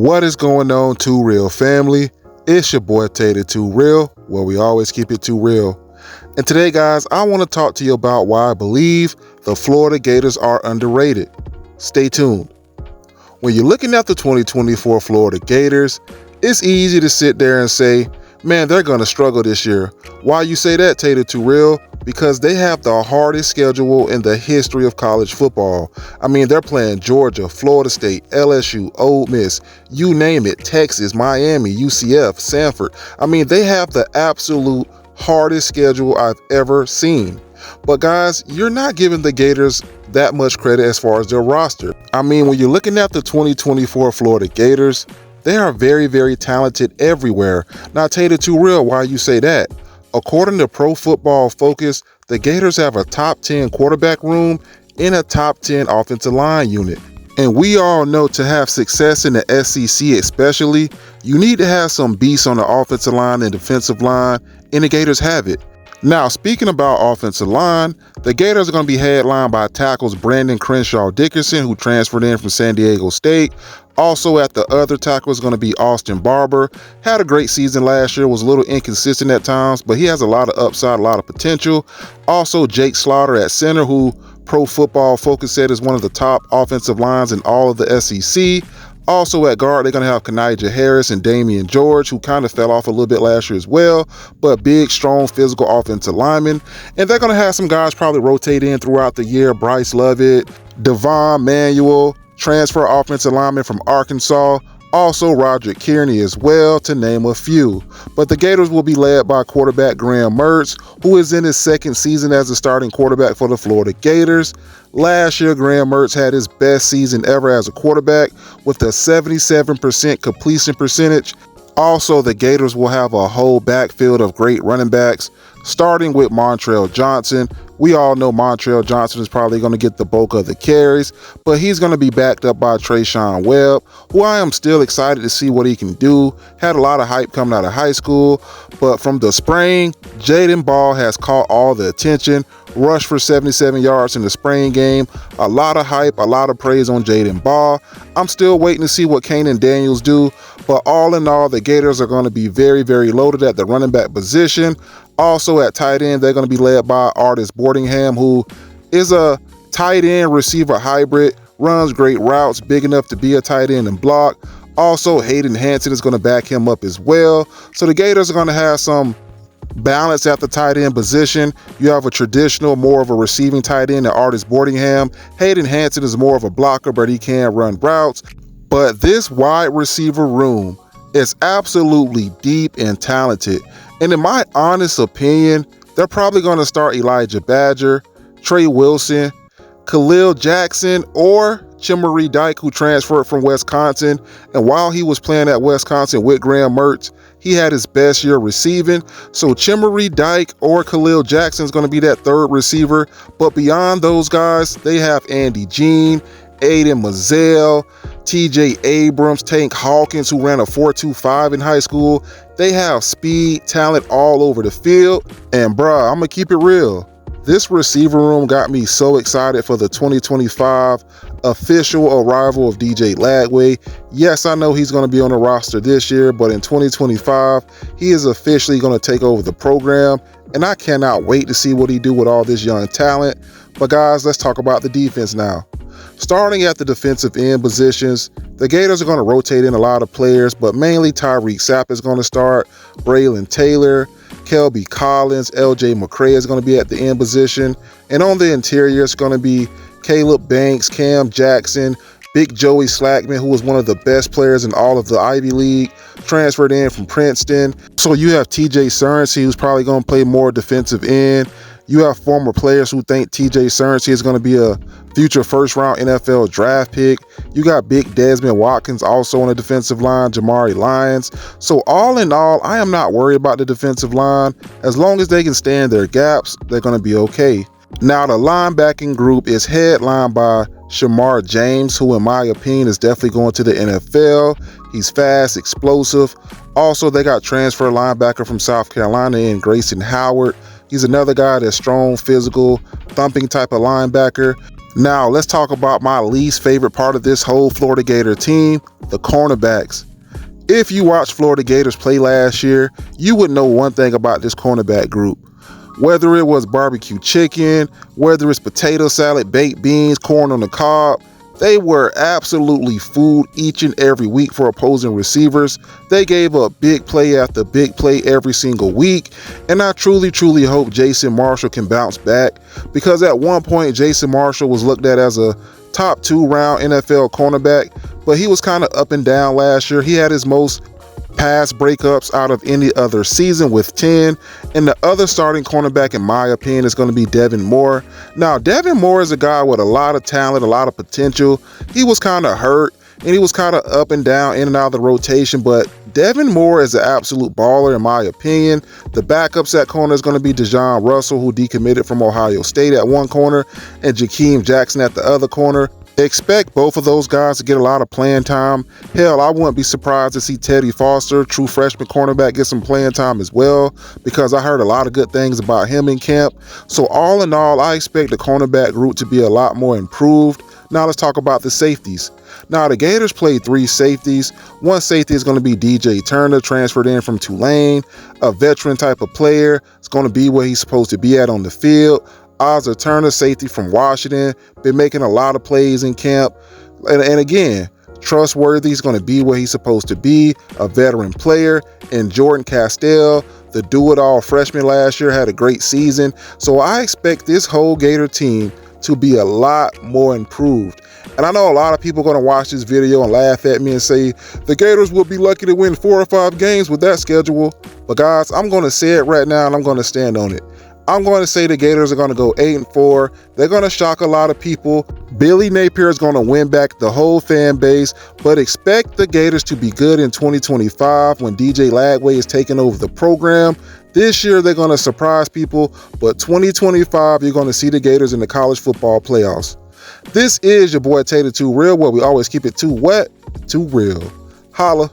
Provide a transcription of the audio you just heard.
What is going on, Too Real family? It's your boy Tater Too Real, where we always keep it too real. And today, guys, I want to talk to you about why I believe the Florida Gators are underrated. Stay tuned. When you're looking at the 2024 Florida Gators, it's easy to sit there and say, man, they're going to struggle this year. Why you say that, Tater Too Real? Because they have the hardest schedule in the history of college football. I mean, they're playing Georgia, Florida State, LSU, Ole Miss, you name it, Texas, Miami, UCF, Samford. I mean, they have the absolute hardest schedule I've ever seen. But guys, you're not giving the Gators that much credit as far as their roster. I mean, when you're looking at the 2024 Florida Gators, they are very, very talented everywhere. Now, Tater Too Real, why you say that? According to Pro Football Focus, the Gators have a top 10 quarterback room and a top 10 offensive line unit. And we all know to have success in the SEC especially, you need to have some beasts on the offensive line and defensive line, and the Gators have it. Now, speaking about offensive line, the Gators are going to be headlined by tackles Brandon Crenshaw Dickerson, who transferred in from San Diego State. Also at the other tackle is going to be Austin Barber. Had a great season last year, was a little inconsistent at times, but he has a lot of upside, a lot of potential. Also Jake Slaughter at center, who Pro Football Focus said is one of the top offensive lines in all of the SEC. Also at guard, they're going to have Kanijah Harris and Damian George, who kind of fell off a little bit last year as well, but big, strong, physical offensive linemen. And they're going to have some guys probably rotate in throughout the year. Bryce Lovett, Devon Manuel, transfer offensive lineman from Arkansas. Also Roderick Kearney as well, to name a few. But the Gators will be led by quarterback Graham Mertz, who is in his second season as a starting quarterback for the Florida Gators. Last year, Graham Mertz had his best season ever as a quarterback with a 77% completion percentage. Also, the Gators will have a whole backfield of great running backs, starting with Montrell Johnson. We all know Montrell Johnson is probably going to get the bulk of the carries, but he's going to be backed up by Trayshawn Webb, who I am still excited to see what he can do. Had a lot of hype coming out of high school, but from the spring, Jaden Ball has caught all the attention. Rushed for 77 yards in the spring game. A lot of hype, a lot of praise on Jaden Ball. I'm still waiting to see what Kanan Daniels do, but all in all, the Gators are going to be very, very loaded at the running back position. Also at tight end, they're going to be led by Artis Boardingham, who is a tight end receiver hybrid, runs great routes, big enough to be a tight end and block. Also, Hayden Hanson is going to back him up as well. So the Gators are going to have some balance at the tight end position. You have a traditional, more of a receiving tight end at Artis Boardingham. Hayden Hanson is more of a blocker, but he can run routes. But this wide receiver room is absolutely deep and talented. And in my honest opinion, they're probably going to start Elijah Badger, Trey Wilson, Khalil Jackson, or Chimere Dike, who transferred from Wisconsin. And while he was playing at Wisconsin with Graham Mertz, he had his best year receiving. So Chimere Dike or Khalil Jackson is going to be that third receiver. But beyond those guys, they have Andy Jean, Aiden Mazzell, TJ Abrams, Tank Hawkins, who ran a 4.25 in high school. They have speed, talent all over the field. And bruh, I'm going to keep it real. This receiver room got me so excited for the 2025 official arrival of DJ Lagway. Yes, I know he's going to be on the roster this year, but in 2025, he is officially going to take over the program, and I cannot wait to see what he do with all this young talent. But guys, let's talk about the defense now. Starting at the defensive end positions, the Gators are going to rotate in a lot of players, but mainly Tyreek Sapp is going to start, Braylon Taylor, Kelby Collins, LJ McCray is going to be at the end position. And on the interior, it's going to be Caleb Banks, Cam Jackson, Big Joey Slackman, who was one of the best players in all of the Ivy League, transferred in from Princeton. So you have TJ Surnsey, who's probably going to play more defensive end. You have former players who think TJ Surnsey is going to be a future first-round NFL draft pick. You got big Desmond Watkins also on the defensive line, Jamari Lyons. So all in all, I am not worried about the defensive line. As long as they can stand their gaps, they're going to be okay. Now, the linebacking group is headlined by Shamar James, who in my opinion is definitely going to the NFL. He's fast, explosive. Also, they got transfer linebacker from South Carolina in Grayson Howard. He's another guy that's strong, physical, thumping type of linebacker. Now, let's talk about my least favorite part of this whole Florida Gator team, the cornerbacks. If you watched Florida Gators play last year, you would know one thing about this cornerback group. Whether it was barbecue chicken, whether it's potato salad, baked beans, corn on the cob, they were absolutely food each and every week for opposing receivers. They gave up big play after big play every single week. And I truly hope Jason Marshall can bounce back, because at one point Jason Marshall was looked at as a top 2-round NFL cornerback, but he was kind of up and down last year. He had his most pass breakups out of any other season with 10, and the other starting cornerback, in my opinion, is going to be Devin Moore. Now, Devin Moore is a guy with a lot of talent, a lot of potential. He was kind of hurt, and he was kind of up and down, in and out of the rotation, but Devin Moore is an absolute baller, in my opinion. The backups at corner is going to be Dejon Russell, who decommitted from Ohio State at one corner, and Jakeem Jackson at the other corner. Expect both of those guys to get a lot of playing time. Hell, I wouldn't be surprised to see Teddy Foster, true freshman cornerback, get some playing time as well, because I heard a lot of good things about him in camp. So all in all, I expect the cornerback group to be a lot more improved. Now let's talk about the safeties. Now, the Gators played 3 safeties. One safety is going to be DJ Turner, transferred in from Tulane, a veteran type of player. It's going to be where he's supposed to be at on the field. Ozzie Turner, safety from Washington, been making a lot of plays in camp. And again, trustworthy. He's going to be where he's supposed to be, a veteran player. And Jordan Castell, the do-it-all freshman last year, had a great season. So I expect this whole Gator team to be a lot more improved. And I know a lot of people are going to watch this video and laugh at me and say, the Gators will be lucky to win 4 or 5 games with that schedule. But guys, I'm going to say it right now, and I'm going to stand on it. I'm going to say the Gators are going to go 8-4. They're going to shock a lot of people. Billy Napier is going to win back the whole fan base, but expect the Gators to be good in 2025 when DJ Lagway is taking over the program. This year, they're going to surprise people, but 2025, you're going to see the Gators in the college football playoffs. This is your boy Tater Too Real, where we always keep it too wet, too real. Holla.